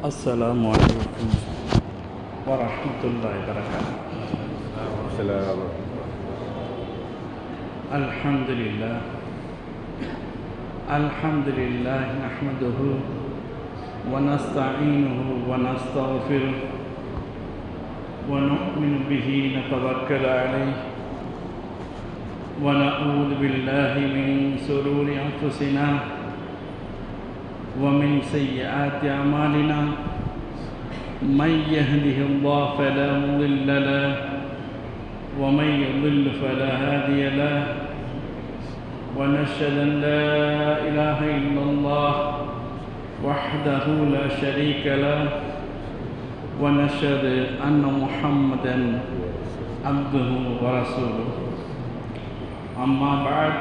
السلام عليكم ورحمة الله وبركاته. الحمد لله نحمده ونستعينه ونستغفره ونؤمن به نتوكل عليه ونعوذ بالله من شرور أنفسنا ومن سيئات أعمالنا من يهده الله فلا مضل له ومن يضلل فلا هادي له ونشهد أن لا إله إلا الله وحده لا شريك له ونشهد أن محمدا عبده ورسوله. أما بعد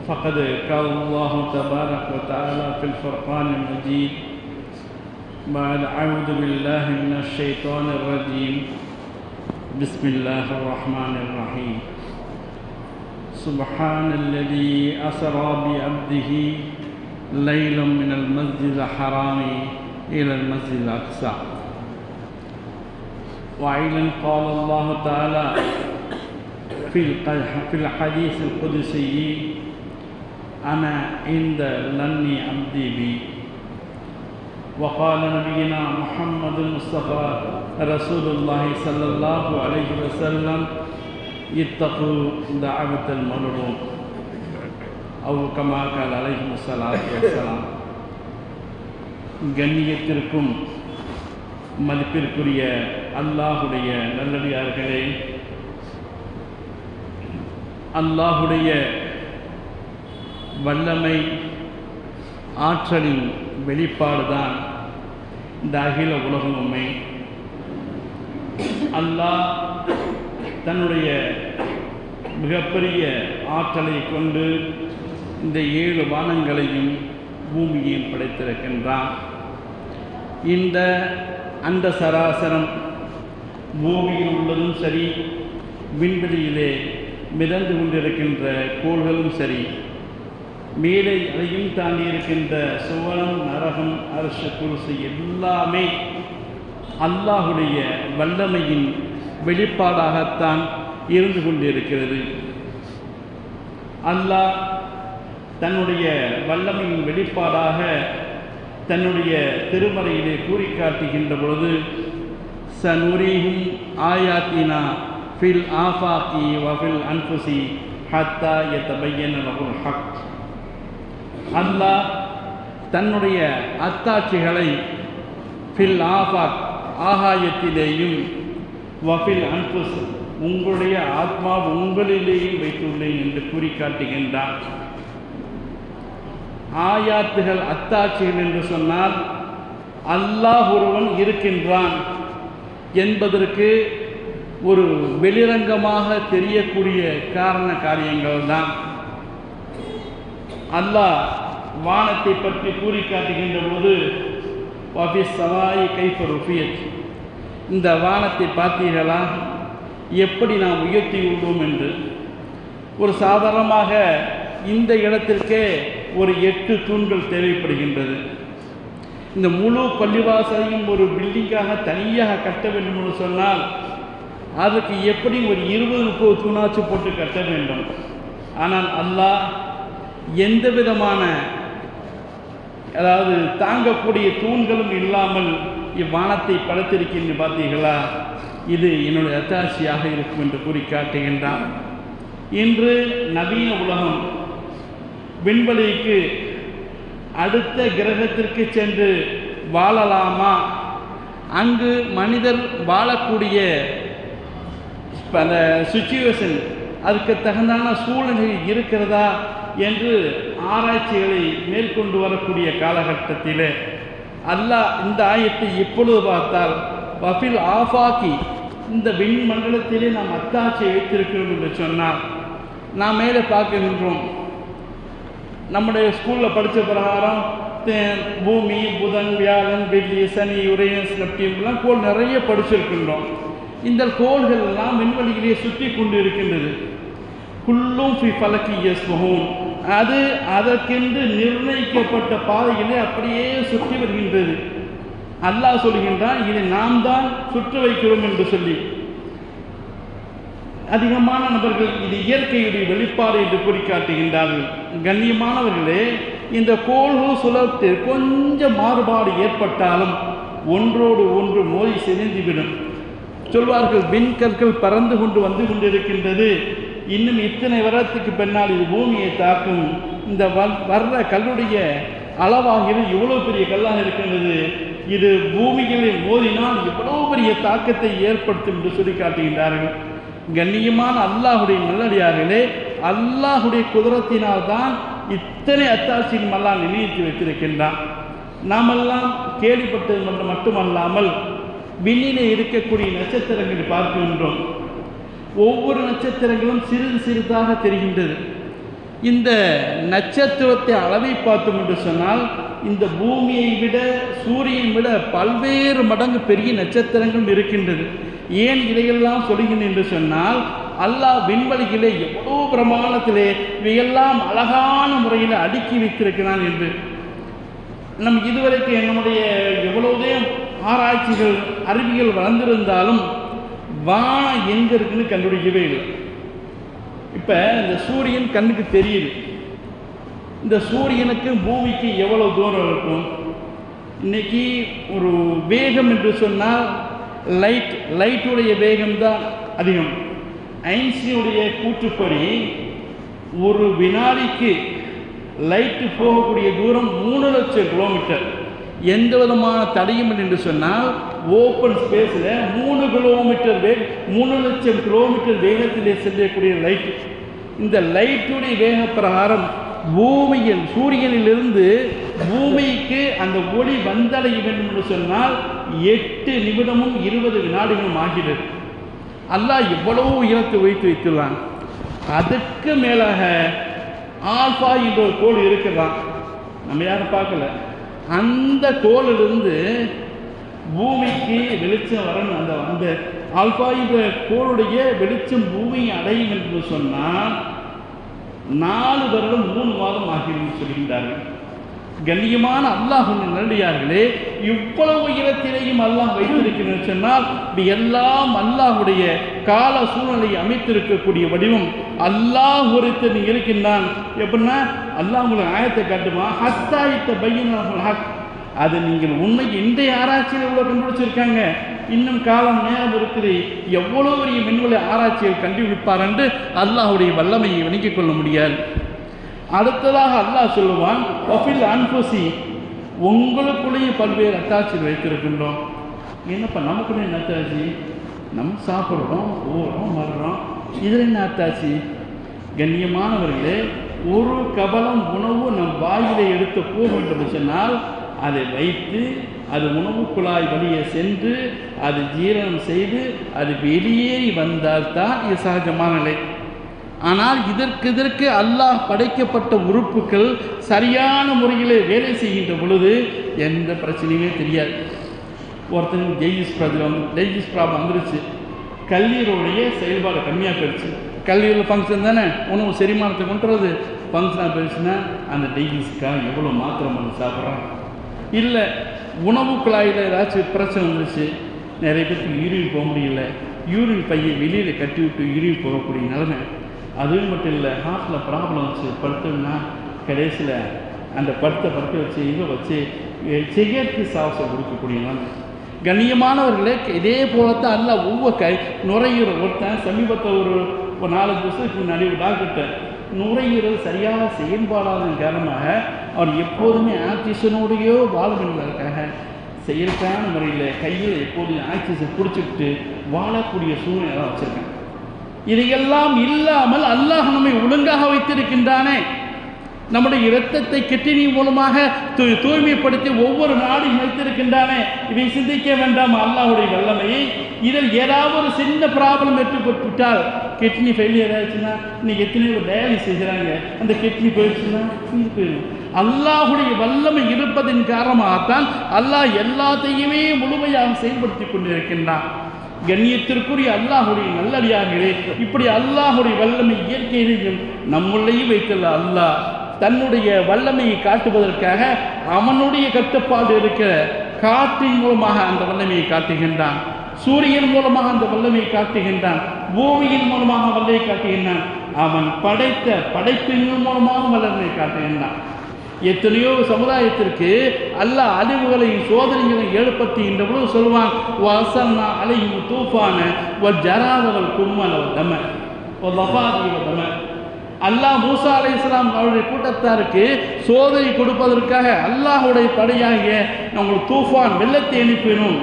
فقد قال الله تبارك وتعالى في الفرقان المجيد بعد أعوذ بالله من الشيطان الرجيم بسم الله الرحمن الرحيم سبحان الذي أسرى بعبده ليلا من المسجد الحرام إلى المسجد الأقصى. وأيضا قال الله تعالى في الحديث القدسي أنا عند ظن عبدي بي. وقال نبينا محمد المصطفى رسول الله صلى الله عليه وسلم اتقوا دعوة المظلوم أو كما قال عليه الصلاة والسلام. கண்ணியத்திற்கும் மதிப்பிற்குரிய அல்லாஹுடைய நல்லடியார்களே, அல்லாஹுடைய வல்லமை ஆற்றலின் வெளிப்பாடுதான் இந்த அகில உலகமுமே. அல்லாஹ் தன்னுடைய மிகப்பெரிய ஆற்றலை கொண்டு இந்த 7 வானங்களையும் பூமியையும் படைத்திருக்கின்றான். இந்த அண்ட சராசரம் பூமியில் உள்ளதும் சரி, விண்வெளியிலே மிதந்து கொண்டிருக்கின்ற கோள்களும் சரி, மேலே அதையும் தாண்டி இருக்கின்ற சுவனம், நரகம், அர்ஷ, குர்சி எல்லாமே அல்லாஹுடைய வல்லமையின் வெளிப்பாடாகத்தான் இருந்து கொண்டிருக்கிறது. அல்லாஹ் தன்னுடைய வல்லமையின் வெளிப்பாடாக தன்னுடைய திருமறையிலே கூறி காட்டுகின்ற பொழுது சனுரீஹும் ஆயாத்தினா ஃபில் ஆஃபாகி வஃபில் அன்ஃபுசி ஹத்தா யதபய்யன லஹுல் ஹக். அல்லாஹ் தன்னுடைய அத்தாட்சிகளை ஃபில் ஆஃபாக் ஆகாயத்திலேயும் வஃபில் அன்ஃபுஸ் உங்களுடைய ஆத்மா உங்களிலேயும் வைத்துள்ளேன் என்று கூறி காட்டுகின்றான். ஆயாத்துகள், அத்தாட்சிகள் என்று சொன்னால் அல்லாஹ் ஒருவன் இருக்கின்றான் என்பதற்கு ஒரு வெளிரங்கமாக தெரியக்கூடிய காரண காரியங்கள் தான். அல்லாஹ் வானத்தை பற்றி கூறி காட்டுகின்ற போது வஃபி ஸமாஇ கைஃப ருஃபியத், இந்த வானத்தை பார்த்தீர்களா எப்படி நாம் உயர்த்தி உள்ளோம் என்று. ஒரு சாதாரணமாக இந்த இடத்திற்கே ஒரு 8 தூண்கள் தேவைப்படுகின்றது. இந்த முழு பள்ளிவாசலையும் ஒரு பில்டிங்காக தனியாக கட்ட வேண்டும் என்று சொன்னால் அதுக்கு எப்படி ஒரு 20-30 தூணாச்சு போட்டு கட்ட வேண்டும். ஆனால் அல்லாஹ் எந்த விதமான அதாவது தாங்கக்கூடிய தூண்களும் இல்லாமல் இவ்வானத்தை படைத்திருக்கின்ற பார்த்தீர்களா, இது என்னுடைய அத்தாட்சியாக இருக்கும் என்று கூறி காட்டுகின்றான். இன்று நவீன உலகம் விண்வெளிக்கு அடுத்த கிரகத்திற்கு சென்று வாழலாமா, அங்கு மனிதர் வாழக்கூடிய அந்த சுச்சுவேஷன் அதுக்கு தகுந்தான சூழ்நிலை இருக்கிறதா என்று ஆராய்ச்சிகளை மேற்கொண்டு வரக்கூடிய காலகட்டத்தில் அல்லாஹ் இந்த ஆயத்தை எப்பொழுது பார்த்தால் வஃபில் ஆஃபாக்கி, இந்த விண்மண்டலத்திலே நாம் அத்தாட்சியை வைத்திருக்கிறோம் என்று சொன்னால் நாம் மேலே பார்க்கின்றோம். நம்முடைய ஸ்கூலில் படித்த பிரகாரம் பூமி, புதன், வியாழன், வெள்ளி, சனி, யுரேனஸ், நெப்டியூன்லாம் கோள் நிறைய படிச்சிருக்கின்றோம். இந்த கோள்கள் எல்லாம் விண்வெளியிலே சுற்றி கொண்டு இருக்கின்றது. குல்லும் ஃபி ஃபலக்கி யஸ்பஹூன், அது அதற்கென்று நிர்ணயிக்கப்பட்ட பாதையிலே அப்படியே சுற்றி வருகின்றது. அல்லாஹ் சொல்கின்றான், இதை நாம் தான் சுற்ற வைக்கிறோம் என்று சொல்லி. அதிகமான நபர்கள் இது இயற்கையுடைய வெளிப்பாடு என்று குறிக்காட்டுகின்றார்கள். கண்ணியமானவர்களே, இந்த கோள்கள் சுழற்சியில் கொஞ்சம் மாறுபாடு ஏற்பட்டாலும் ஒன்றோடு ஒன்று மோதி சிதைந்துவிடும். சொல்வார்கள், விண்கற்கள் பறந்து கொண்டு வந்து கொண்டிருக்கின்றது, இன்னும் இத்தனை வருடத்துக்கு பின்னால் இது பூமியை தாக்கும், இந்த வர்ற கல்லுடைய அளவாகிறது இவ்வளோ பெரிய கல்லாக இருக்கின்றது, இது பூமிகளில் மோதினால் இவ்வளோ பெரிய தாக்கத்தை ஏற்படுத்தும் என்று சொல்லி காட்டுகின்றார்கள். கண்ணியமான அல்லாஹுடைய நல்லடியார்களே, அல்லாஹுடைய குதிரத்தினால் தான் இத்தனை அத்தாட்சியும் எல்லாம் நினைத்து வைத்திருக்கின்றான். நாமெல்லாம் கேள்விப்பட்டது மட்டுமல்லாமல் விண்ணிலே இருக்கக்கூடிய நட்சத்திரங்களை பார்க்கின்றோம். ஒவ்வொரு நட்சத்திரங்களும் சிறிது சிறிதாக தெரிகின்றது. இந்த நட்சத்திரத்தை அளவை பார்த்தோம் என்று சொன்னால் இந்த பூமியை விட சூரியனை விட பல்வேறு மடங்கு பெரிய நட்சத்திரங்கள் இருக்கின்றது. ஏன் இதையெல்லாம் சொல்கிறேன் என்று சொன்னால், அல்லாஹ் விண்வெளியிலே எவ்வளோ பிரமாணத்திலே இவையெல்லாம் அழகான முறையில் அடுக்கி வைத்திருக்கிறான் என்று. நம் இதுவரைக்கும் நம்முடைய எவ்வளோதே ஆராய்ச்சிகள் அறிவியல் வளர்ந்திருந்தாலும் வானம் எங்கே இருக்குன்னு கண்டுபிடிக்கவே இல்லை. இப்போ இந்த சூரியன் கண்ணுக்கு தெரியுது. இந்த சூரியனுக்கு பூமிக்கு எவ்வளோ தூரம் இருக்கும்? இன்றைக்கி ஒரு வேகம் என்று சொன்னால் லைட்டுடைய வேகம்தான் அதிகம். ஐன்ஸ்டீனுடைய கூற்றுப்படி ஒரு வினாடிக்கு லைட்டு போகக்கூடிய தூரம் 3 லட்சம் கிலோமீட்டர். எந்த விதமான தடையும் என்று சொன்னால் ஓப்பன் ஸ்பேஸில் 3 கிலோமீட்டர் 3 லட்சம் கிலோமீட்டர் வேகத்திலே செல்லக்கூடிய லைட்டு. இந்த லைட்டுடைய வேக பிரகாரம் பூமியில் சூரியனிலிருந்து பூமிக்கு அந்த ஒளி வந்தடைய வேண்டும் என்று சொன்னால் 8 நிமிடமும் 20 வினாடிகளும் ஆகிறது. அல்லாஹ் எவ்வளவு உயரத்தை வைத்துள்ளான். அதுக்கு மேலாக ஆல்பா என்ற ஒரு கோள் இருக்கிறான், நம்ம யாரும் பார்க்கல. அந்த கோளிலிருந்து பூமிக்கு வெளிச்சம் வரணும். அந்த ஆல்பா என்ற கோளுடைய வெளிச்சம் பூமியை அடையும் என்று சொன்னால் 4 வருடம் 3 மாதம் ஆகியும் சொல்கின்றார்கள். கண்ணியமான அல்லாஹ்வின் நல்லடியார்களே, இவ்வளவு உயரத்திலேயும் அல்லாஹ் வைத்திருக்கிறது சொன்னால் இது எல்லாம் அல்லாஹுடைய கால சூழ்நிலை அமைத்திருக்கக்கூடிய வடிவம். அல்லாஹ் ஒருத்தன் இருக்கின்றான். எப்படின்னா அல்லாஹ் உங்களுக்கு ஆயத்தை காட்டுமா, ஹத்தாயித்த பையன் ஹக். அது நீங்கள் உண்மை இன்றைய ஆராய்ச்சியில் இவ்வளோ கண்டுபிடிச்சிருக்காங்க, இன்னும் காலம் நேரம் இருக்குது, எவ்வளோ பெரிய விண்வெளி ஆராய்ச்சிகள் கண்டுபிடிப்பார் என்று அல்லாஹுடைய வல்லமையை விளங்கிக் கொள்ள முடியாது. அடுத்ததாக அல்லாஹ் சொல்லுவான், வஃபில் அன்ஃபுசி, உங்களுக்குள்ளேயே பல்வேறு அத்தாட்சிகள் வைத்திருக்கின்றோம். என்னப்பா நமக்குள்ளே என்ன அத்தாட்சி? நம்ம சாப்பிட்றோம், ஓடுறோம், வர்றோம், இதில் என்ன அத்தாட்சி? கண்ணியமானவர்களே, ஒரு கபலம் உணவு நம் வாயிலை எடுத்து போக வேண்டும் சொன்னால் அதை வைத்து அது உணவு குழாய் வழியே சென்று அது ஜீரணம் செய்து அது வெளியேறி வந்தால்தான் இது சகஜமான நிலை. ஆனால் இதற்கு அல்லாஹ் படைக்கப்பட்ட உறுப்புகள் சரியான முறையில் வேலை செய்கின்ற பொழுது எந்த பிரச்சனையுமே தெரியாது. ஒருத்தனுக்கு டைஜஸ்ட் ப்ராப்ளம் வந்துருச்சு, கல்லீரலுடைய செயல்பாடு கம்மியாக போயிடுச்சு. கல்லீரல் ஃபங்க்ஷன் தானே, உணவு செரிமானத்தை கொண்டுறது ஃபங்க்ஷனாக போயிடுச்சுன்னா அந்த டைஜஸ்ட்காக எவ்வளோ மாத்திரை மருந்து சாப்பிட்றான். இல்லை உணவு குழாயில் ஏதாச்சும் பிரச்சனை வந்துருச்சு, நிறைய பேருக்கு யூரின் போக முடியல, யூரின் பையை வெளியில் கட்டி விட்டு யூரின் போகக்கூடிய நிலைமை. அதுவும் மட்டும் இல்லை, ஹார்ட்டில் ப்ராப்ளம் வச்சு படுத்தோம்னா கடைசியில் அந்த படுத்த வச்சு இதை வச்சு சிகரெட்டு சாவசம் கொடுக்கக்கூடிய நிலைமை. கண்ணியமானவர்களே, இதே போலத்தான் அல்ல ஒவ்வொரு நுரையீரல். ஒருத்தன் சமீபத்தில் ஒரு 4 வருஷத்துக்கு முன்னாடி ஒரு டாக்டர்கிட்ட நுரையீரல் சரியாக செயல்பாடாதன் காரணமாக அவர் எப்போதுமே ஆக்சிஜனோடையோ வாழும் என்பதற்காக செயற்கையான முறையில் கையில் எப்போதும் ஆக்சிஜன் பிடிச்சிக்கிட்டு வாழக்கூடிய சூழ்நிலை வச்சுருக்கேன். இதையெல்லாம் இல்லாமல் அல்லாஹ் நம்மை ஒழுங்காக வைத்திருக்கின்றானே. நம்முடைய இரத்தத்தை கிட்னி மூலமாக தூய்மைப்படுத்தி ஒவ்வொரு நாடும் வைத்திருக்கின்றானே. இதை சிந்திக்க வேண்டாம் அல்லாஹுடைய வல்லமையை. இதில் ஏதாவது ஒரு சின்ன ப்ராப்ளம் ஏற்பட்டுவிட்டால், கிட்னி ஃபெயிலியர் ஆயிடுச்சுன்னா இன்னைக்கு எத்தனை ஒரு டயாலிசிஸ் செய்கிறாங்க, அந்த கிட்னி போயிடுச்சுன்னா போயிடும். அல்லாஹுடைய வல்லமை இருப்பதன் காரணமாகத்தான் அல்லாஹ் எல்லாத்தையுமே முழுமையாக செயல்படுத்தி கொண்டிருக்கின்றான். கண்ணியத்திற்குரிய அல்லாஹுடைய நல்லடியார்களே, இப்படி அல்லாஹுடைய வல்லமை இயற்கையிலையும் நம்முள்ளையும் வைத்துள்ள அல்லாஹ் தன்னுடைய வல்லமையை காட்டுவதற்காக அவனுடைய கட்டுப்பாடு இருக்கிற காற்றின் மூலமாக அந்த வல்லமையை காட்டுகின்றான், சூரியன் மூலமாக அந்த வல்லமையை காட்டுகின்றான், பூமியின் மூலமாக வல்லமையை காட்டுகின்றான், அவன் படைத்த படைப்பின் மூலமாக வல்லமையை காட்டுகின்றான். எத்தனையோ சமுதாயத்திற்கு அல்லாஹ் அழிவுகளையும் சோதனைகளையும் ஏற்படுத்துகின்ற பொழுது சொல்வான், வசன்னா அலைஹிம் தூஃபான வல் ஜராத வல் கும்மல் வல் தம வல் லஃபாதி வல் தம. அல்லாஹ் மூசா அலைஹிஸ்ஸலாம் அவருடைய கூட்டத்தாருக்கு சோதனை கொடுப்பதற்காக அல்லாஹுடைய படையாகிய உங்களுக்கு தூஃபான் வெள்ளத்தை அனுப்பினோம்,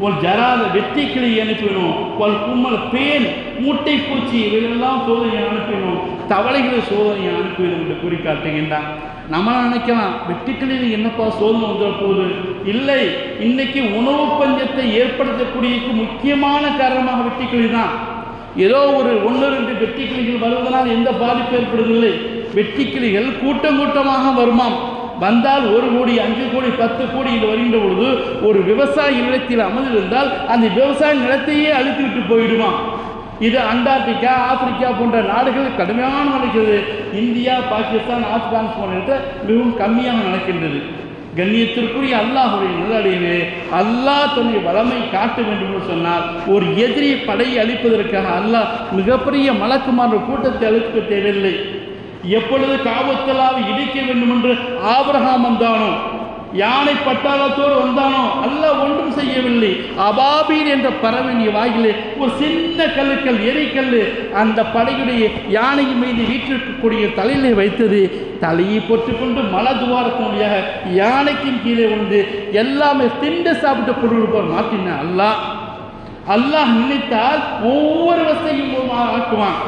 ஒரு ஜராத வெட்டிக்கிளி அனுப்பினோம், ஒரு கும்மல் பேன் மூட்டை பூச்சி இவைகளெல்லாம் சோதனையை அனுப்பினோம், தவளைகளை சோதனையை அனுப்பினோம் என்று கூறி காட்டுகின்றான். நம்ம நினைக்கலாம் வெட்டுக்கிளியில் என்னப்பா சோதனை வந்துட போகுது. இல்லை, இன்னைக்கு உணவு பஞ்சத்தை ஏற்படுத்தக்கூடியதுக்கு முக்கியமான காரணமாக வெட்டுக்கிளி தான். ஏதோ ஒரு 1-2 வெட்டுக்கிளிகள் வருவதனால் எந்த பாதிப்பு ஏற்படுவதில்லை. வெட்டுக்கிளிகள் கூட்டம் கூட்டமாக வருமாம். வந்தால் 1 கோடி 5 கோடி 10 கோடி என்று வருகின்ற பொழுது ஒரு விவசாய நிலத்தில் அமர்ந்திருந்தால் அந்த விவசாய நிலத்தையே அழித்துவிட்டு போயிடுவான். இது அண்டார்டிகா, ஆப்பிரிக்கா போன்ற நாடுகள் கடுமையான நடக்கிறது. இந்தியா, பாகிஸ்தான், ஆப்கானிஸ்தான் போன்ற இடத்துல மிகவும் கம்மியாக நடக்கின்றது. கண்ணியத்திற்குரிய அல்லாஹுடைய நல்லடியே, அல்லாஹ் தன்னுடைய வளமை காட்ட வேண்டும் என்று சொன்னால் ஒரு எதிரி படையை அழிப்பதற்காக அல்லாஹ் மிகப்பெரிய மலக்குமார் கூட்டத்தை அழிக்க தேவையில்லை. எப்பொழுது காபத்துல்லாவை இடிக்க வேண்டும் என்று ஆபிரகாம் வந்தானோ, யானை பட்டாளத்தோடு வந்தானோ, அல்லாஹ் ஒன்றும் செய்யவில்லை. அபாபீல் என்ற பறவையின் வாயிலே ஒரு சின்ன கல்லுக்கல் எரிக்கல் அந்த படையுடைய யானையின் மீது வீட்டிற்கக்கூடிய தலையிலே வைத்தது. தலையை போட்டுக்கொண்டு மல துவாரத்தினுடைய யானைக்கின் கீழே வந்து எல்லாமே திண்டு சாப்பிட்டு பொருள் மாற்றின. அல்லாஹ் நினைத்தால் ஒவ்வொரு வசதியும் ஆக்குவான்.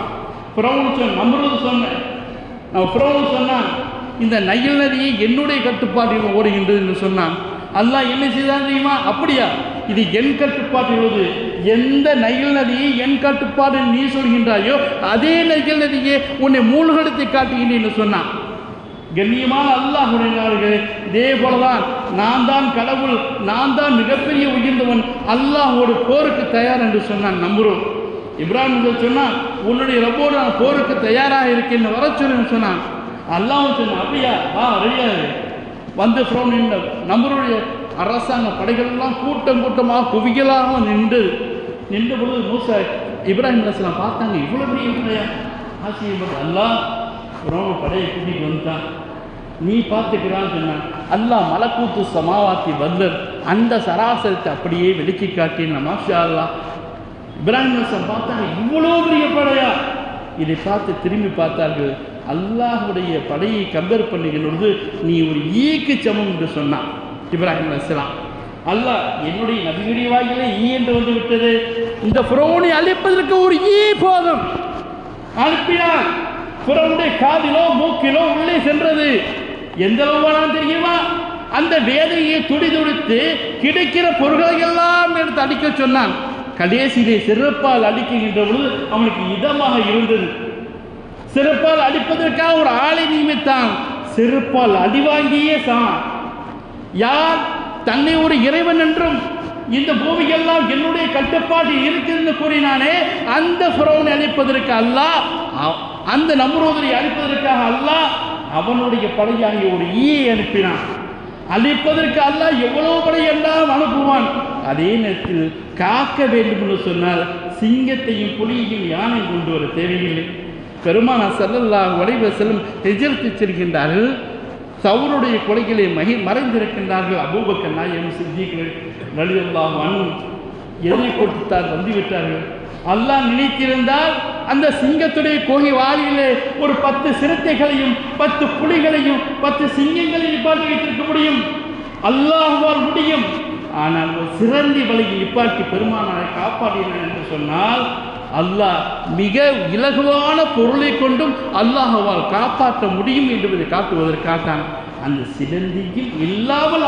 நம்ரூத் சொன்னான், இந்த நைல் நதியை என்னுடைய கட்டுப்பாட்டில் ஓடுகின்றது என்று சொன்னான். அல்லாஹ் என்ன செய்தான் தெரியுமா? அப்படியா, இது என் கட்டுப்பாட்டில் உள்ளது. எந்த நைல் நதியை என் கட்டுப்பாடு நீ சொல்கின்றாயோ அதே நைல் நதியை உன்னை மூழ்கெடுத்து காட்டுகின்றேன் என்று சொன்னான். கண்ணியமான அல்லாஹுடைய நாடுகளே, இதே போலதான் நான் தான் கடவுள், நான் தான் மிகப்பெரிய உயர்ந்தவன், அல்லாஹோடு போருக்கு தயார் என்று சொன்னான். நம்புறோம். இப்ராஹிம் சொன்னான், உன்னுடைய ரப்போடு நான் போருக்கு தயாராக இருக்கேன்னு வர சொல்லுன்னு சொன்னான். அல்லாஹ் சொன்னான், அப்படியா, ரெடியாக வந்து நம்மளுடைய அரசாங்க படைகளெல்லாம் கூட்டம் கூட்டமாக குவியலாக நின்ற பொழுது மூசா இப்ராஹிம் அலைஹிஸ்ஸலாம் பார்த்தாங்க, இவ்வளோ பெரிய படையா ஆசிரியப்பட்டு அல்லாஹ் படையை கூட்டிகிட்டு வந்துட்டான், நீ பார்த்துக்கிறான்னு சொன்னான். அல்லாஹ் மலக்கூத்து சமாவாத்தி வல்லர் அந்த சராசரத்தை அப்படியே விலக்கி காட்டின. மாஷா அல்லாஹ். இப்ராஹிம் அலைஹிஸ்ஸலாம் பார்த்தாங்க, இவ்வளோ பெரிய படையா. இதை பார்த்து திரும்பி பார்த்தார்கள். அல்லாஹுடைய படையை கம்பேர் பண்ணுகின்றது நீ ஒரு ஈக்கு சமம் என்று சொன்னான் இப்ராஹிம் அலைஹிஸ்ஸலாம். அல்லாஹ் என்னுடைய நபியுடைய வாயிலே ஈ என்று வந்து விட்டது, இந்த ஃபிரௌனை அழிப்பதற்கு ஒரு ஈ போதும். அனுப்பினான். ஃபிரௌனுடைய காதிலோ மூக்கிலோ உள்ளே சென்றது. எந்த அளவு தெரியுமா? அந்த வேதையை துடிதுடித்து கிடைக்கிற பொருள்களை எல்லாம் எடுத்து அடிக்க சொன்னான். கடைசியிலே சிறப்பால் அடிக்கின்ற பொழுது அவனுக்கு இதமாக இருந்தது. சிறப்பால் அடிப்பதற்காக ஒரு ஆளை நியமித்தான். சிறப்பால் அடி வாங்கியே யார் தன்னை ஒரு இறைவன் என்றும் இந்த பூமியெல்லாம் என்னுடைய கட்டுப்பாடு இருக்குன்னு கூறினானே, அந்த ஃபிரௌனை அழிப்பதற்கு அல்லாஹ், அந்த நம்ரூதை அழிப்பதற்காக அல்லாஹ் அவனுடைய படையாகிய ஒரு ஈயை அனுப்பினான். அழிப்பதற்கு அல்லாஹ் எவ்வளவு படையெல்லாம் அனுப்புவான். அதே நேரத்தில் காக்க வேண்டும் என்று சொன்னால் சிங்கத்தையும் புலியையும் யானை கொண்டு வர தேவையில்லை. பெருமானார் ஸல்லல்லாஹு அலைஹி வஸல்லம் ஹிஜ்ரத்து செல்கின்றார்கள். சவுருடைய கொலைகளை மறைந்திருக்கின்றார்கள். அபூபக்கர் நாயகம் சித்திக் ரலியல்லாஹு அன்ஹு எதிரை கொடுத்தார், வந்துவிட்டார்கள். அல்லாஹ் நினைத்திருந்தால் அந்த சிங்கத்துடைய கோகை வாளியிலே ஒரு 10 சிறுத்தைகளையும் 10 புலிகளையும் 10 சிங்கங்களையும் நிப்பாட்டி வைத்திருக்க முடியும். அல்லாஹ்வால் முடியும். ஆனால் ஒரு சிறந்தி வழியை நிப்பாட்டி பெருமானாரை காப்பாற்றினார் என்று சொன்னால் அல்லாஹ் மிக இலகுவான பொருளை கொண்டும் அல்லாஹ்வால் காப்பாற்ற முடியும் என்பதை காட்டுவதற்காகத்தான் அந்த சிலந்தியில் இல்லாமல்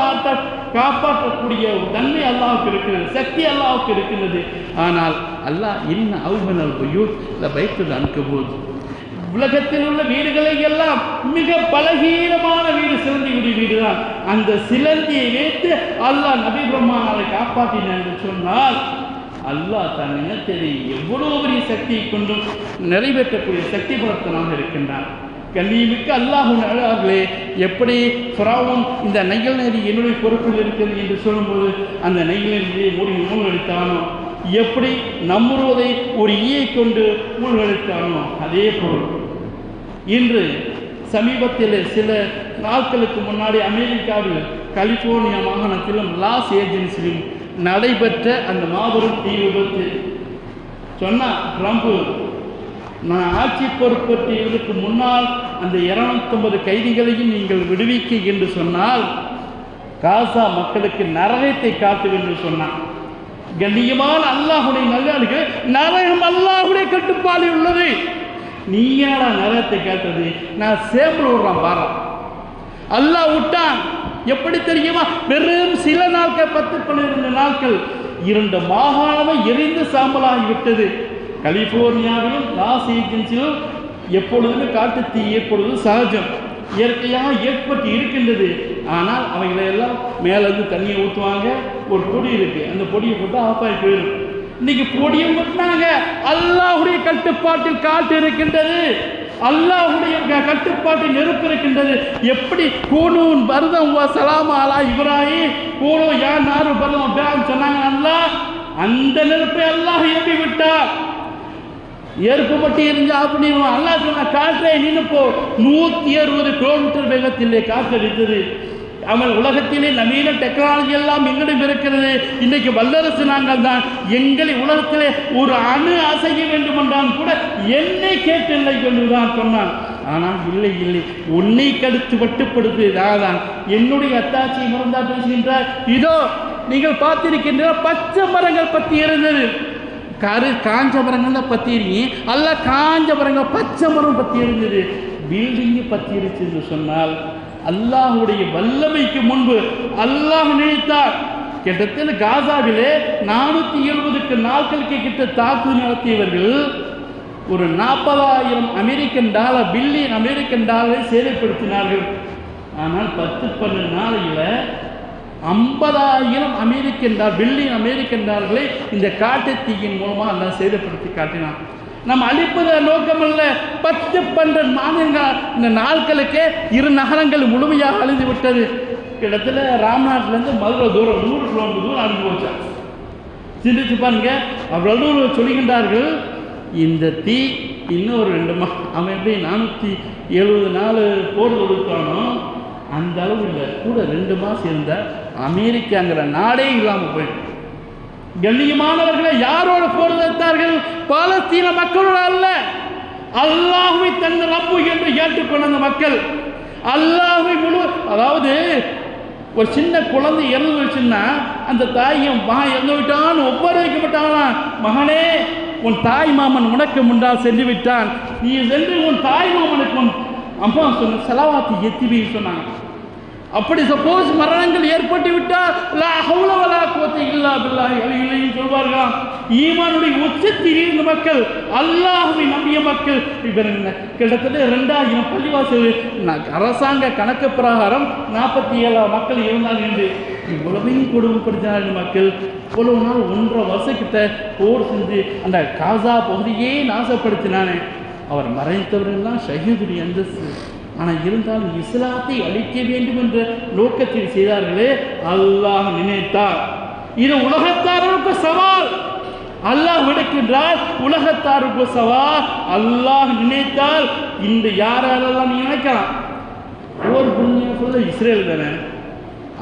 காப்பாற்றக்கூடிய தன்மை அல்லாஹ்வுக்கு இருக்கிறது, சக்தி அல்லாஹ்வுக்கு இருக்கிறது. ஆனால் அல்லாஹ் இன்ன அவுஹனல் புயூத் லபைத்துல் அன்கபூத், உலகத்தில் உள்ள வீடுகளை எல்லாம் மிக பலகீனமான வீடு சிலந்தியுடைய வீடு தான். அந்த சிலந்தியை வைத்து அல்லாஹ் நபி பெருமானாரை காப்பாற்றினார் என்று சொன்னால் அல்லாஹ் தன் இனத்தை எவ்வளவு பெரிய சக்தியை கொண்டும் நிறைவேற்றக்கூடிய சக்தி பலத்தனாக இருக்கின்றான். கண்ணியமிக்க அல்லாஹ்வின் அடியார்களே, எப்படி ஃபிரௌன் இந்த நைல் நதி என்னுடைய பொறுப்பில் இருக்கிறது என்று சொல்லும்போது அந்த நைல் நதியை மூழ்கடித்தானோ, எப்படி நம்ருதை ஒரு ஈயை கொண்டு மூழ்கடித்தானோ அதே பொருள் இன்று சமீபத்தில் சில நாட்களுக்கு முன்னாடி அமெரிக்காவில் கலிபோர்னியா மாகாணத்திலும் லாஸ் ஏஞ்சல்ஸிலும் நடைபெற்ற அந்த மாபெரும் தீ விபத்து சொன்னால் ட்ரம்ப் நான் ஆட்சி பொறுப்பேற்றதற்கு முன்னால் அந்த 250 கைதிகளையும் நீங்கள் விடுவிக்க என்று சொன்னால் காசா மக்களுக்கு நரகத்தை காட்டு என்று சொன்னான். கண்ணியமான அல்லாஹ்வுடைய நல்லடியார்களே, நரகம் அல்லாஹ்வுடைய கட்டுப்பாடு உள்ளது. நீ ஏடா நரகத்தை காட்டுறது? நான் சேம்பிள் விடுறான் பாரு. அல்லாஹ் விட்டான். எப்படி தெரியுமா? வெறும் சில நாட்கள் 10-12 நாட்கள் 2 மாகாணமே எரிந்து சாம்பலாகிவிட்டது. கலிபோர்னியாவிலும் லாஸ் ஏஞ்சல்ஸிலும் எப்பொழுதுமே காட்டு தீ ஏற்படுவது சகஜம், இயற்கையாக ஏற்பட்டு இருக்கின்றது. ஆனால் அவைகளெல்லாம் மேலேருந்து தண்ணியை ஊற்றுவாங்க, ஒரு பொடி இருக்குது, அந்த பொடியை போட்டு ஆஃப் ஆகி போயிடும். இன்னைக்கு பொடியை ஊற்றினாங்க. அல்லாஹ்வுடைய கட்டுப்பாட்டில் காட்டு இருக்கின்றது, அல்லாஹ்வுடைய கட்டுப்பாட்டில் நெருப்பு இருக்கின்றது. எப்படி கூனூன் பர்தம் சலாம் அலா இப்ராஹிம் கூனூ யா நாரு பர்தம் சொன்னாங்க அல்லாஹ், அந்த நெருப்பை அல்லாஹ் ஏற்பி விட்டார். ஏற்பு மட்டும் எரிஞ்சு ஆஃப் பண்ணிடுவோம். அல்லாஹ் சொன்ன காற்றை நின்று போ. 160 கிலோமீட்டர் வேகத்திலே காற்றடித்தது. அவன் உலகத்திலே நவீன டெக்னாலஜி எல்லாம் எங்களிடம் இருக்கிறது. இன்றைக்கு வல்லரசு நாங்கள் தான். எங்களை உலகத்திலே ஒரு அணு அசைய வேண்டும் என்றால் கூட என்னை கேட்டில்லை என்றுதான் சொன்னான். ஆனால் இல்லை இல்லை, உன்னை கடுத்து வட்டுப்படுத்துவதாக என்னுடைய அத்தாட்சியை மறந்தா பேசுகின்றார். இதோ நீங்கள் பார்த்திருக்கின்ற பச்சை மரங்கள் பற்றி இருந்தது. காஞ்ச மரங்கள் தான் பற்றி இருக்கீங்க, அல்ல காஞ்ச மரங்கள் பச்சை மரம் பற்றி இருந்தது. பில்டிங்கு பற்றி இருந்துச்சு என்று சொன்னால் அல்லாஹ்வுடைய வல்லமைக்கு முன்பு அல்லாஹ் நினைத்தார். கிட்டத்தட்ட காசாவிலே 470 நாட்களுக்கு கிட்ட தாக்குதல் நடத்தியவர்கள் ஒரு 40,000 அமெரிக்கன் டாலர் பில்லியன் அமெரிக்கன் டாலரை சேதப்படுத்தினார்கள். ஆனால் 10-12 நாளையில் 50,000 அமெரிக்கன் டாலர் பில்லியன் அமெரிக்கன் டாலர்களை இந்த காட்டு தீயின் மூலமாக எல்லாம் சேதப்படுத்தி காட்டினான். நம்ம அழிப்பது நோக்கமல்ல. 10-12 மாதங்கள் இந்த நாட்களுக்கே 2 நகரங்கள் முழுமையாக அழிந்து விட்டது. கிட்டத்தட்ட ராம்நாட்டிலேருந்து மதுரை தூரம் 100 கிலோமீட்டர் தூரம் அழிந்து போச்சா. சிந்திச்சு பாருங்க. அவர்கள் சொல்கின்றார்கள், இந்த தீ இன்னும் ஒரு 2 அவன் எப்படி 470 நாள் போர் தொடுத்தானோ அந்த அளவு இல்லை, கூட 2 மாதம் இருந்தால் அமெரிக்காங்கிற நாடே இல்லாமல் போயிடும். கண்ணியமானவர்களை யாரோட போர் தொடுத்தார்கள்? பாலஸ்தீன மக்களோட அல்ல, அல்லாஹ்வை தன் ரப்பு என்று ஏற்றுக்கொண்ட அந்த மக்கள். அல்லாஹ்வை முழு, அதாவது ஒரு சின்ன குழந்தை இறந்து வச்சுன்னா அந்த தாயும் மகன் இறந்து விட்டான்னு ஒவ்வொரு வைக்க மாட்டாங்களா? மகனே, உன் தாய் மாமன் உனக்கு முன்னால் சென்று விட்டான், நீ சென்று உன் தாய் மாமனுக்கு உன் அம்மா சொன்ன செலவாத்தி எத்திவி சொன்னாங்க. அப்படி சப்போஸ் மரணங்கள் ஏற்பட்டு விட்டால் லா ஹவுல வலா குவத்த இல்லா பில்லாஹி அலிஹி சொல்வார்கள். ஈமானுடைய உச்சத்தில் இருந்த மக்கள், அல்லாஹ்வை நம்பிய மக்கள். கிட்டத்தட்ட 2000 பள்ளிவாசல் அரசாங்க கணக்கு பிரகாரம் 47 மக்கள் இருந்தார்கள் என்று இவ்வளவையும் கொடுமைப்படுத்தினார்கள் மக்கள். இவ்வளவு நாள் 1.5 வருஷக்கிட்ட போர் செஞ்சு அந்த காசா பகுதியே நாசப்படுத்தினானே. அவர் மறைத்தவர்கள்லாம் ஷஹீதுடைய அந்தஸ்து. ஆனால் இருந்தாலும் இஸ்லாத்தை அழிக்க வேண்டும் என்ற நோக்கத்தில் செய்தார்களே, அல்லாஹ் நினைத்தார். இது உலகத்தாருக்கு சவால். அல்லாஹ் விடுக்கின்றார், உலகத்தாருக்கு சவால். அல்லாஹ் நினைத்தால் இந்த யாரெல்லாம் நினைக்கலாம். ஒரு புண்ணியம் சொல்ல இஸ்ரேல் தானே,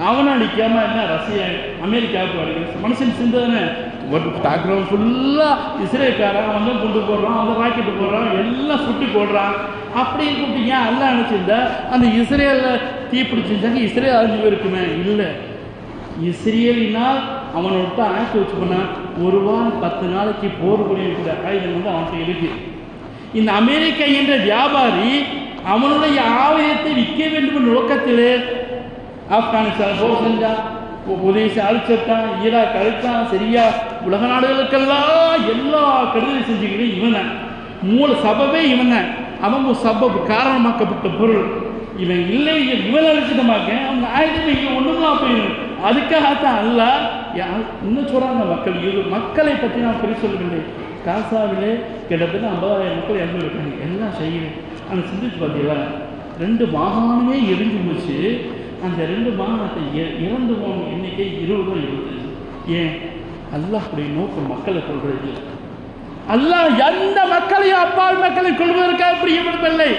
அவனை அடிக்காம என்ன ரஷ்யா அமெரிக்காவுக்கு அடிக்க மனுஷன் சிந்தனை. தாக்குறவன் ஃபுல்லாக இஸ்ரேல்காரன் வந்து குண்டு போடுறான், அந்த ராக்கெட்டு போடுறான், எல்லாம் சுட்டி போடுறான். அப்படின்னு கூப்பிட்டு ஏன் எல்லாம் நினச்சிருந்தா அந்த இஸ்ரேலில் தீப்பிடிச்சிருந்தாங்க இஸ்ரேல் அழிஞ்சு போயிருக்குமே? இல்லை, இஸ்ரேலினால் அவனை விட்டு ஆக்கி வச்சு போனான். 1 வாரம் 10 நாளைக்கு போர் புரியக்கூடிய ஆயுதம் வந்து அவன்கிட்ட இருக்கு. இந்த அமெரிக்கா என்ற வியாபாரி அவனுடைய ஆயுதத்தை விற்க வேண்டும் என்ற நோக்கத்திலே ஆப்கானிஸ்தான் போர் செஞ்சான், உதவி அழிச்சிட்டான், ஈராக் அழித்தான், சரியா உலக நாடுகளுக்கெல்லாம் எல்லா கெடுதலை செஞ்சுக்கிட்டு இவன் தான் மூல சபவே. இவன் தான் அவங்க சபப்பு காரணமாக்கப்பட்ட பொருள். இவன் இல்லை, இவன் அழிச்சிட்டமாக்க அவங்க ஆயுதமே இவன் ஒன்றுலாம் போயிடும். அதுக்காகத்தான் அல்ல இன்னும் சொல்கிறாங்க மக்கள். இது மக்களை பற்றி நான் பெரிய சொல்லவில்லை. காசாவிலே கிட்டத்தட்ட 50,000 மக்கள் இறந்து இருக்காங்க. எல்லாம் செய்யணும். அந்த சிந்திச்சு பார்த்தீங்களா, 2 மாகாணமே எரிஞ்சு போச்சு. அந்த 2 மாகாணத்தை இறந்து போன எண்ணிக்கை 20 இருந்தது. ஏன்? அல்லாஹ்வுடைய நோக்கம் மக்களை கொள்வது. அல்லாஹ் எந்த மக்களையும் அப்பால் மக்களை கொள்வதற்காக பிரியப்படவில்லை.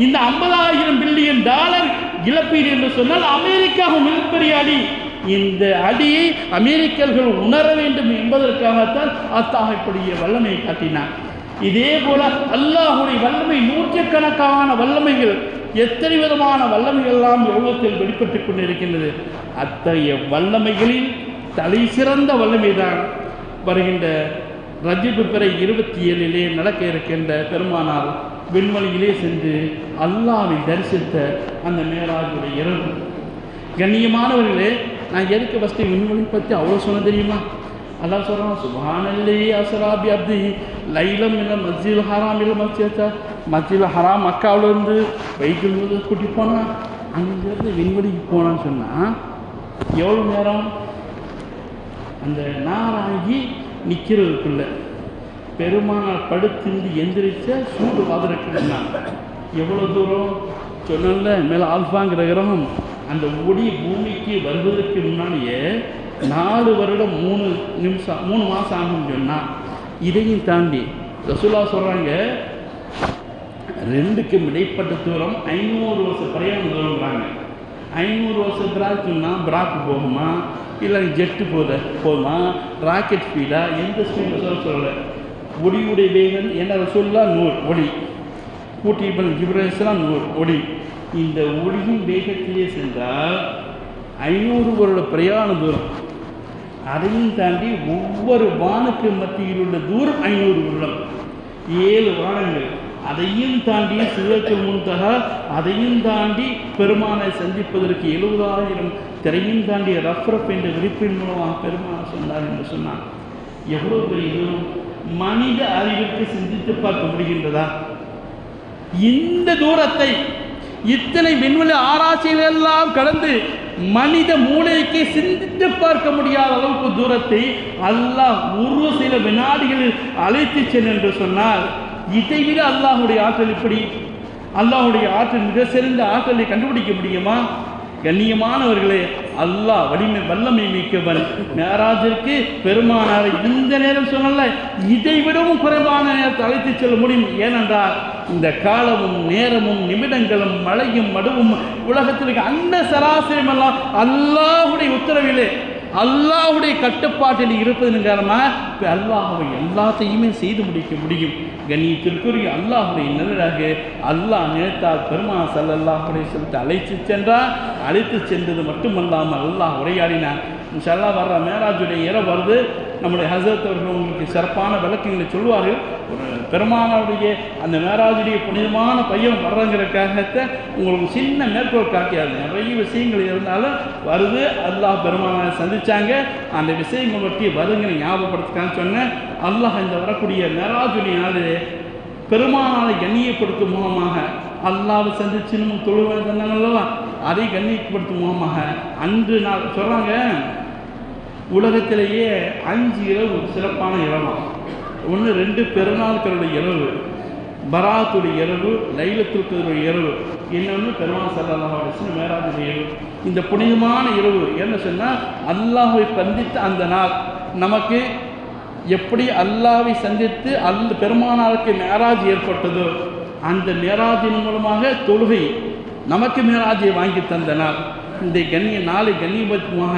இந்த $50,000 பில்லியன் இழப்பீடு என்று சொன்னால் அமெரிக்காவும் மிகப்பெரிய அடி. இந்த அடியை அமெரிக்கர்கள் உணர வேண்டும் என்பதற்காகத்தான் அல்லாஹ் இப்படிய வல்லமையை காட்டினார். இதே போல அல்லாஹுடைய வல்லமை நூற்றுக்கணக்கான வல்லமைகள், எத்தனை விதமான வல்லமைகள் எல்லாம் உலகத்தில் வெளிப்பட்டுக் கொண்டிருக்கின்றது. அத்தகைய வல்லமைகளில் தலை சிறந்த வல்லமைதான் வருகின்ற ரஜபு பிறை 27 நடக்க இருக்கின்ற பெருமானார் விண்வெளியிலே சென்று அல்லாஹ்வை தரிசித்த அந்த மேராஜுடைய இரவு. கண்ணியமானவர்களே, நான் எதுக்கு ஃபஸ்ட்டு விண்வெளி பற்றி அவ்வளோ சொன்ன தெரியுமா? அல்லாஹ் சொல்கிறான், சுப்ஹானல்லதி அஸ்ரா பி அப்திஹி லைலம் மினல் மஸ்ஜிதில் ஹராம் இலல் மஸ்ஜிதில் ஹராம். மக்காவிலேருந்து பைத்துல் முகதஸ் கூட்டி போனான். அங்கேருந்து விண்வெளிக்கு போனான்னு சொன்னால் எவ்வளோ நேரம்? அந்த நாராகி நிற்கிறதுக்குள்ள பெருமானார் படுத்திருந்து எந்திரிச்ச சூடு வாதிருக்குன்னாங்க. எவ்வளோ தூரம் சொன்னல மேலே ஆல்ஃபாங்கிற கிரகம் அந்த ஒளி பூமிக்கு வருவதற்கு முன்னாடியே 4 வருடம் 3 மாதம் ஆகும்னு சொன்னால், இதையும் தாண்டி ரசூலுல்லாஹ் சொல்கிறாங்க 2க்கும் இடைப்பட்ட தூரம் 500 வருஷம் பிரயாண தூரம்ங்கிறாங்க. 500 வருஷம் பிராக்குன்னா பிராக்கு போகுமா, இல்லை ஜெட்டு போகுமா, ராக்கெட் ஸ்பீடா, எந்த ஸ்பீடு சொல்லலை. ஒளியுடைய வேகம் என்ன ரசூலுல்லாஹ் 100 ஒளி, கூட்டி ஜிப்ரீல் 100 ஒளி. இந்த ஒளியின் வேகத்திலே சென்றால் 500 வருட பிரயாண தூரம். அதையும் தாண்டி ஒவ்வொரு வானுக்கு மத்தியில் உள்ள தூரம் 500 வருடம், 7 வானங்கள். அதையும் தாண்டி சிதறத்துல் முன்தஹா, அதையும் தாண்டி பெருமானை சந்திப்பதற்கு 70,000 திரையும் தாண்டி ரஃப்ரஃப் என்ற விரிப்பின் மூலமாக பெருமானை சொன்னார் என்று சொன்னான். எவ்வளோ பெரிய தூரம்! மனித அறிவுக்கு சிந்தித்து பார்க்க முடிகின்றதா? இந்த தூரத்தை இத்தனை விண்வெளி ஆராய்ச்சிகளெல்லாம் கடந்து மனித மூளைக்கு சிந்தித்து பார்க்க முடியாத அளவுக்கு தூரத்தை அல்லாஹ் ஒரு சில வினாடிகளில் அழைத்து சென்று என்று சொன்னால், இதைவிட அல்லாஹுடைய ஆற்றல் இப்படி, அல்லாஹுடைய ஆற்றல் மிக சிறந்த ஆற்றலை கண்டுபிடிக்க முடியுமா? கண்ணியமானவர்களே, அல்லாஹ் வல்லமை மிக்கவன். மேராஜிற்கு பெருமானாரை இந்த நேரம் சொன்னல, இதை விடவும் குறைவான நேரத்தை அழைத்து செல்ல முடியும். ஏனென்றால் இந்த காலமும் நேரமும் நிமிடங்களும் மழையும் மடுவும் உலகத்திற்கு அந்த சராசரியமெல்லாம் அல்லாஹுடைய உத்தரவிலே, அல்லாஹுடைய கட்டுப்பாட்டில் இருப்பதன் காரணமாக அல்லாஹுவை எல்லாத்தையுமே செய்து முடிக்க முடியும். கண்ணியத்திற்குரிய அல்லாஹுடைய நிழலாக அல்லாஹ் நினைத்தால் பெருமானார் ஸல்லல்லாஹு அலைஹி வஸல்லம் அழைத்து சென்றார். அழைத்து சென்றது மட்டுமல்லாமல் அல்லாஹ் உரையாடினார். இன்ஷா அல்லாஹ் வர்ற மேராஜுடைய இரவு வருது. நம்முடைய ஹஸரத் அவர்கள் உங்களுக்கு சிறப்பான விளக்கங்களை சொல்வார்கள். ஒரு பெருமானாருடைய அந்த மேராஜுடைய புனிதமான பையன் வர்றங்கிறக்காகத்த உங்களுக்கு சின்ன மேற்கோள் காட்டியாது. நிறைய விஷயங்கள் இருந்தாலும் வருது. அல்லாஹ் பெருமானாரை சந்தித்தாங்க. அந்த விஷயங்கள் பற்றி வருங்களை ஞாபகப்படுத்துக்கான்னு சொன்னேன். அல்லாஹ் இந்த வரக்கூடிய மேராஜுடைய நாளிலே பெருமானாரை கண்ணியப்படுத்தும் முகமாக அல்லாஹ்வை சந்திச்சு நம்ம தொழுவது சொன்னாங்கல்லவா, அதை கண்ணியப்படுத்தும் முகமாக அன்று நாள் சொல்கிறாங்க, உலகத்திலேயே 5 இரவு சிறப்பான இரவாம். 1 2 பெருநாட்களுடைய இரவு, பராத்துடைய இரவு, லைலத்துல் கத்ருடைய இரவு, இன்னொன்று பெருமானார் ஸல்லல்லாஹு அலைஹி வஸல்லம் மேராஜுடைய இரவு. இந்த புனிதமான இரவு என்ன சொன்னால், அல்லாஹ்வை சந்தித்த அந்த நாள் நமக்கு எப்படி அல்லாஹ்வை சந்தித்து பெருமானாருக்கு மேராஜ் ஏற்பட்டதோ, அந்த மேராஜின் மூலமாக தொழுகை நமக்கு மேராஜை வாங்கி தந்த நாள். இந்த நாளை கண்ணியப்படுத்துமாக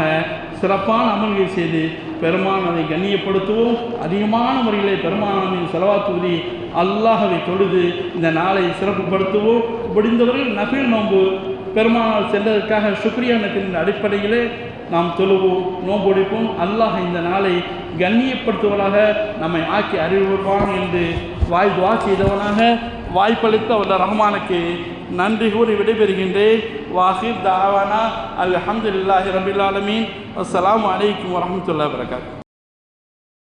சிறப்பான அமல்கள் செய்து பெருமானாரை கண்ணியப்படுத்துவோம். அதிகமான முறையில் பெருமானாரின் ஸலவாத் ஓதி அல்லாஹ்வை தொழுது இந்த நாளை சிறப்புப்படுத்துவோம். முடிந்தவர்கள் நஃபில் நோன்பு பெருமானார் சென்றதற்காக சுக்ரியானத்தின் அடிப்படையிலே நாம் தொழுவோம், நோன்பு ஒழிப்போம். அல்லாஹ் இந்த நாளை கண்ணியப்படுத்துவதாக நம்மை ஆக்கி அறிவுறுவான் என்று துஆ செய்தவனாக வாய்ப்பளித்த வல்ல ரஹ்மானுக்கு நன்றி கூறி விடைபெறுகின்றேன். வாஹிர் தாவானா அல்ஹம்துலில்லாஹி ரபில் ஆலமீன். அஸ்ஸலாமு அலைக்கும் வரஹ்மத்துல்லாஹி வபரகாத்துஹு.